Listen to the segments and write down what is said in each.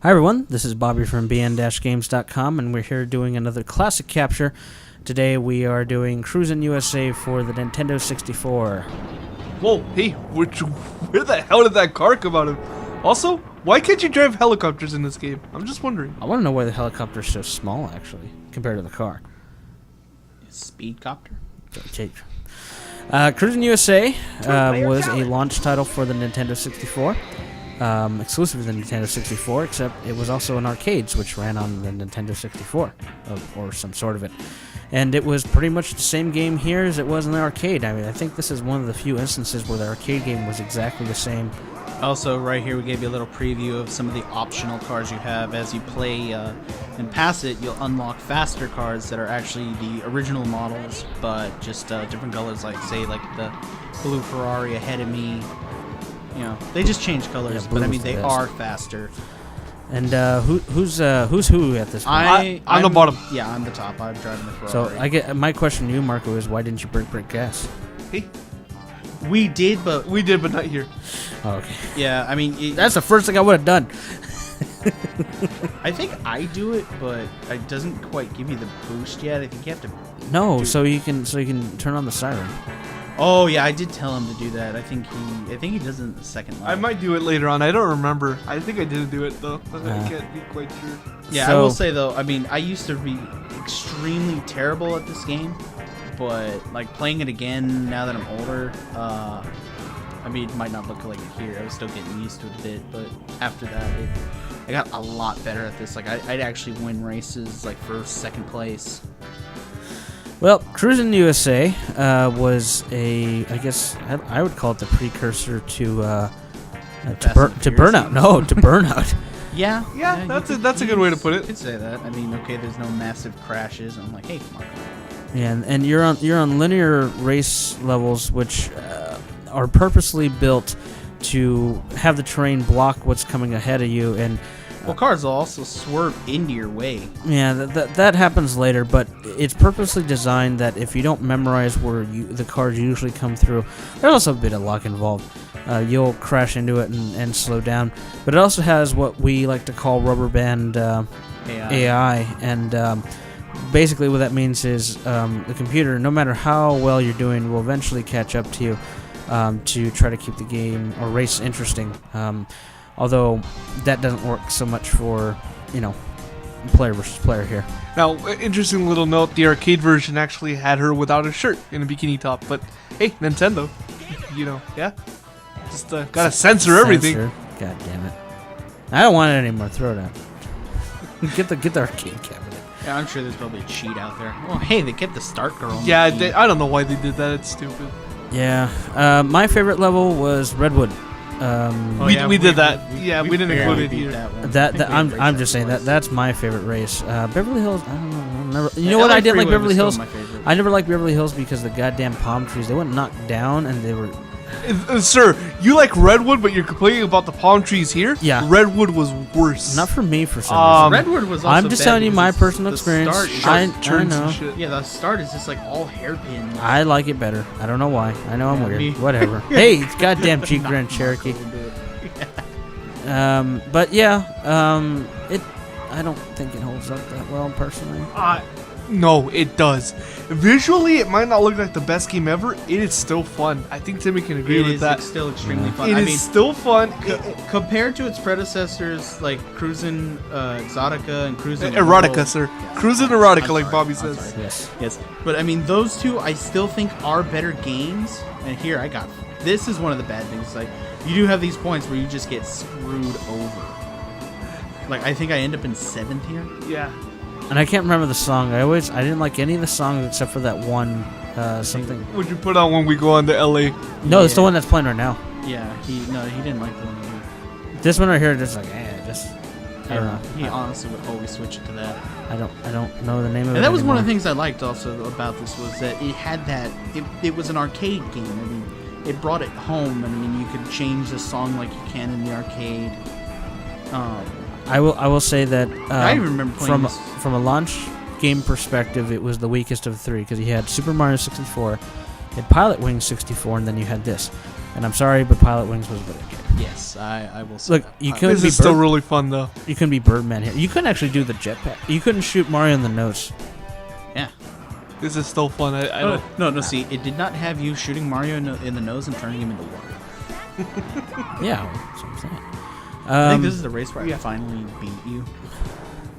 Hi everyone, this is Bobby from bn-games.com, and we're here doing another classic capture. Today we are doing Cruis'n USA for the Nintendo 64. Whoa, hey, where the hell did that car come out of? Also, why can't you drive helicopters in this game? I'm just wondering. I want to know why the helicopter's so small, actually, compared to the car. Speedcopter? Okay. Cruis'n USA was a launch title for the Nintendo 64. Exclusive to the Nintendo 64, except it was also in arcades, which ran on the Nintendo 64, or some sort of it. And it was pretty much the same game here as it was in the arcade. I mean, I think this is one of the few instances where the arcade game was exactly the same. Also, right here we gave you a little preview of some of the optional cars you have. As you play and pass it, you'll unlock faster cars that are actually the original models, but just different colors, like, say, like the blue Ferrari ahead of me. You know, they just change colors, but I mean they are faster. And who's who at this point? I'm the bottom. Yeah, I'm the top. I'm driving the Ferrari. So I get my question to you, Marco, is why didn't you break gas? Hey, we did, but not here. Oh, okay. Yeah, I mean That's the first thing I would have done. I think I do it, but it doesn't quite give you the boost yet. I think you have to. No, so you can turn on the siren. Oh yeah, I did tell him to do that. I think he does it in the second line. I might do it later on. I don't remember. I think I didn't do it though. I can't be quite sure. Yeah, I will say though. I mean, I used to be extremely terrible at this game, but like playing it again now that I'm older, I mean, it might not look like it here. I was still getting used to it a bit, but after that, I got a lot better at this. Like I'd actually win races like first, second place. Well, Cruis'n USA was I guess I would call it the precursor to Burnout. No, to Burnout. Yeah, that's a good way to put it. You could say that. I mean, okay, there's no massive crashes. I'm like, hey, come on. Yeah, and you're on linear race levels, which are purposely built to have the terrain block what's coming ahead of you, and well, cars will also swerve into your way. Yeah, that happens later, but it's purposely designed that if you don't memorize where the cars usually come through, there's also a bit of luck involved. You'll crash into it and slow down. But it also has what we like to call rubber band AI, and basically what that means is the computer, no matter how well you're doing, will eventually catch up to you to try to keep the game or race interesting. Although that doesn't work so much for, player versus player here. Now, interesting little note, the arcade version actually had her without a shirt in a bikini top, but hey, Nintendo, yeah? Just gotta censor everything. God damn it. I don't want it anymore, throw it out. Get the arcade cabinet. Yeah, I'm sure there's probably a cheat out there. Oh, hey, they kept the start girl. Yeah, I don't know why they did that, it's stupid. Yeah, my favorite level was Redwood. We did that. We didn't include it here. I'm just saying that's my favorite race. Beverly Hills, I don't know. You know what I didn't like Beverly Hills? I never liked Beverly Hills because the goddamn palm trees, they wouldn't knock down, and they were. Sir, you like Redwood, but you're complaining about the palm trees here? Yeah. Redwood was worse. Not for me, for some reason. Redwood was also I'm just telling you my personal experience. I know. Yeah, the start is just like all hairpin. I like it better. I don't know why. I know I'm weird. Whatever. Hey, it's goddamn Jeep Grand Cherokee. But yeah, I don't think it holds up that well, personally. No, it does. Visually, it might not look like the best game ever. It is still fun. I think Timmy can agree with that. It's still extremely fun. It is still fun. Compared to its predecessors, like Cruis'n Exotica and Cruis'n Erotica, sir. Yeah. Cruis'n Erotica, like Bobby says. Yes. But I mean, those two I still think are better games. And here this is one of the bad things. Like, you do have these points where you just get screwed over. Like, I think I end up in 7th here. Yeah. And I can't remember the song. I didn't like any of the songs except for that one something. Would you put on when we go on to LA? No, it's the one that's playing right now. Yeah, he didn't like the one either. This one right here, just like, I don't know. He honestly would always switch it to that. I don't know the name of it. And that was anymore. one of the things I liked also about this was that it had that. It was an arcade game. I mean, it brought it home. I mean, you could change the song like you can in the arcade. I will say that I even remember playing from a launch game perspective, it was the weakest of the three because you had Super Mario 64, you had Pilot Wings 64, and then you had this. And I'm sorry, but Pilot Wings was a better game. Yes, I will say Look, that. you couldn't This be is still really fun though. you couldn't be Birdman here. You couldn't actually do the jetpack. You couldn't shoot Mario in the nose. Yeah. This is still fun. I Oh, no, see, it did not have you shooting Mario in the nose and turning him into water. Yeah, that's what I'm saying. I think this is the race where I finally beat you.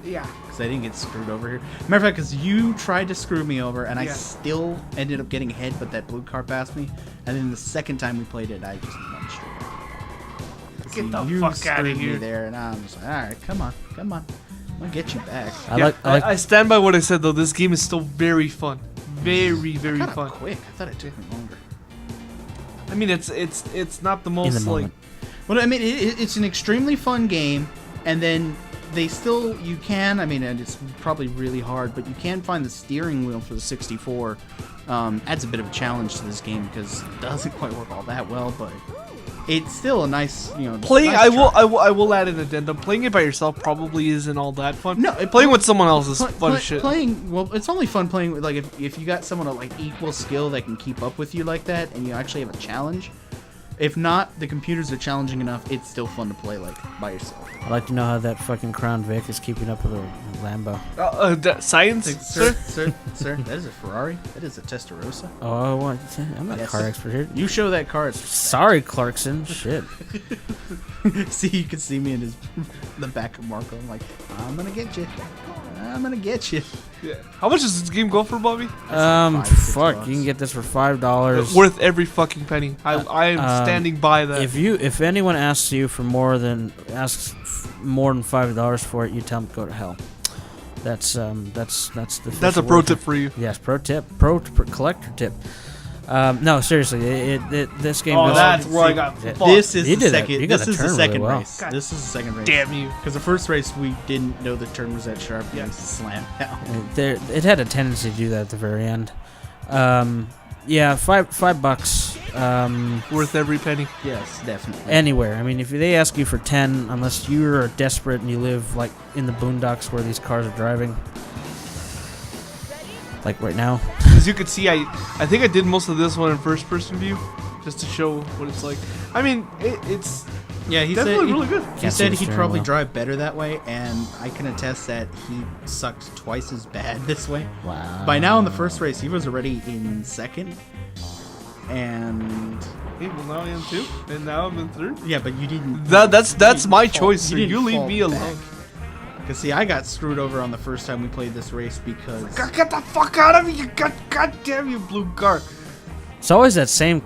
Yeah. Because I didn't get screwed over here. Matter of fact, because you tried to screw me over, and I Yeah. still ended up getting ahead, but that blue car passed me. And then the second time we played it, I just went straight up. Get the You fuck screwed out of me here. there, and I'm just like, all right, come on. I'll get you back. I stand by what I said though. This game is still very fun. Very Kinda fun. quick. I thought it took me longer. I mean, it's not the in the most like. moment. Well, I mean, it's an extremely fun game, and then you can, I mean, and it's probably really hard, but you can find the steering wheel for the 64. Adds a bit of a challenge to this game because it doesn't quite work all that well, but it's still a nice, Playing, nice I will, try. I will add an addendum. Playing it by yourself probably isn't all that fun. No, playing with someone else is fun as shit. Playing, well, it's only fun playing with, like, if you got someone of, like, equal skill that can keep up with you like that, and you actually have a challenge. If not, the computers are challenging enough, it's still fun to play, like, by yourself. I'd like to know how that fucking Crown Vic is keeping up with a Lambo. Science, Sir, that is a Ferrari. That is a Testarossa. Oh, what? I'm not a Yes. car expert here. You show that car. It's Sorry, Clarkson. Shit. see, you can see me in the back of Marco. I'm like, I'm gonna get you. I'm gonna get you. Yeah. How much does this game go for, Bobby? $5, $6 fuck. bucks. You can get this for $5. Worth every fucking penny. I am standing by that. If anyone asks you for more than $5 for it, you tell them to go to hell. That's the. That's a official pro word. tip for you. Yes, pro tip, collector tip. No, seriously, this game. Oh, goes- that's where I got Yeah. fucked. This is You the did that. second. You got This the is the turn second really well. race. God This is the second race. Damn you. Because the first race we didn't know the turn was that sharp. Yeah, it's slam down. It had a tendency to do that at the very end. Yeah, $5. Worth every penny. Yes, definitely. Anywhere. I mean, if they ask you for 10, unless you're desperate and you live like in the boondocks where these cars are driving, like right now. As you can see, I think I did most of this one in first person view, just to show what it's like. I mean, it's Yeah, he definitely said really good. he Can't see said the he'd steering probably wheel. drive better that way, and I can attest that he sucked twice as bad this way. Wow. By now in the first race, he was already in second, and Hey, well now I am too, and now I'm in third. yeah, but you didn't. That's my fall- choice, sir. didn't You leave fall me alone. back. Cause see, I got screwed over on the first time we played this race because Get the fuck out of me! You goddamn you, blue car. It's always that same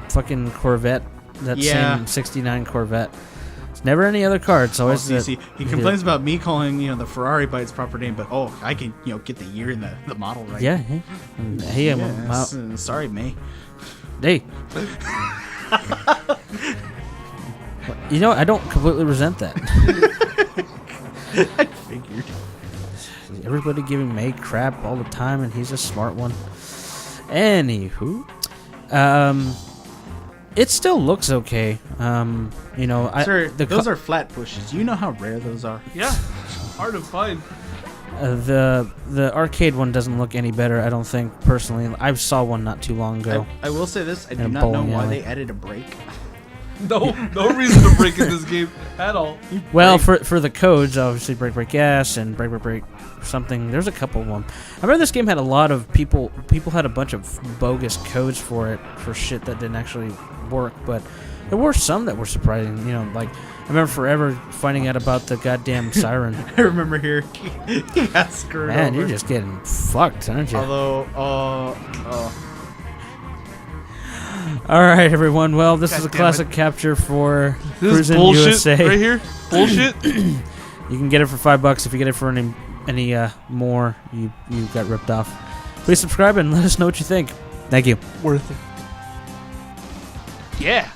fucking Corvette, that Yeah. same '69 Corvette. It's never any other car. It's always see, that- see, he complains about me calling the Ferrari by its proper name, but I can get the year and the model right. Yeah. Hey, hey, Yes, sorry, May. hey. You know, I don't completely resent that. I figured. Everybody giving May crap all the time, and he's a smart one. Anywho, it still looks okay. Sir, the those are flat pushes. You know how rare those are. Yeah, hard to find. the arcade one doesn't look any better. I don't think personally. I saw one not too long ago. I will say this: I In a do not know bowling why alley. they added a brake. No reason to break in this game at all. Well, for the codes, obviously break gas and break something. There's a couple of them. I remember this game had a lot of people had a bunch of bogus codes for it for shit that didn't actually work, but there were some that were surprising. Like I remember forever finding out about the goddamn siren. I remember here he got screwed Man, over. you're just getting fucked, aren't you? Although, All right, everyone. Well, this is a God damn classic capture for This is Cruis'n bullshit USA. right here. Bullshit. You can get it for $5. If you get it for any more, you got ripped off. Please subscribe and let us know what you think. Thank you. Worth it. Yeah.